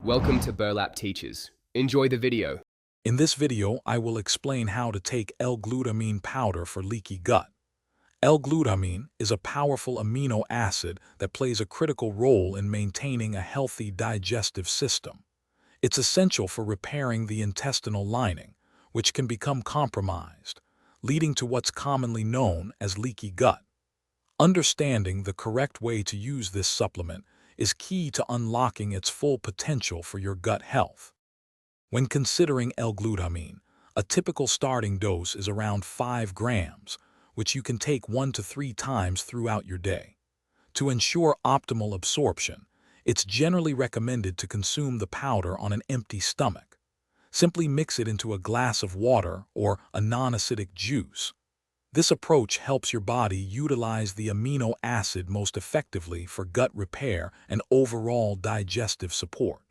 Welcome to Burlap Teachers. Enjoy the video. In this video, I will explain how to take L-glutamine powder for leaky gut. L-glutamine is a powerful amino acid that plays a critical role in maintaining a healthy digestive system. It's essential for repairing the intestinal lining, which can become compromised, leading to what's commonly known as leaky gut. Understanding the correct way to use this supplement is key to unlocking its full potential for your gut health. When considering L-glutamine, a typical starting dose is around 5 grams, which you can take 1 to 3 times throughout your day. To ensure optimal absorption, it's generally recommended to consume the powder on an empty stomach. Simply mix it into a glass of water or a non-acidic juice. This approach helps your body utilize the amino acid most effectively for gut repair and overall digestive support.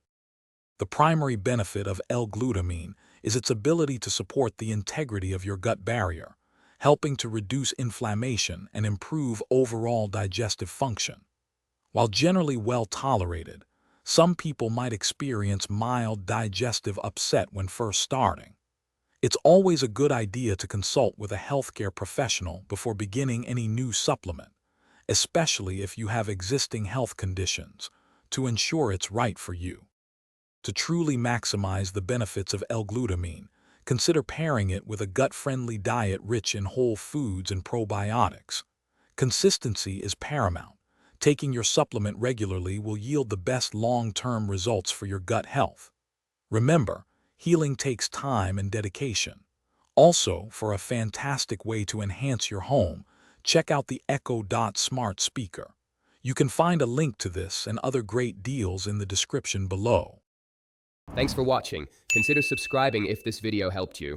The primary benefit of L-glutamine is its ability to support the integrity of your gut barrier, helping to reduce inflammation and improve overall digestive function. While generally well tolerated, some people might experience mild digestive upset when first starting. It's always a good idea to consult with a healthcare professional before beginning any new supplement, especially if you have existing health conditions, to ensure it's right for you. To truly maximize the benefits of L-glutamine, consider pairing it with a gut-friendly diet rich in whole foods and probiotics. Consistency is paramount. Taking your supplement regularly will yield the best long-term results for your gut health. Remember, healing takes time and dedication. Also, for a fantastic way to enhance your home, check out the Echo Dot Smart Speaker. You can find a link to this and other great deals in the description below. Thanks for watching. Consider subscribing if this video helped you.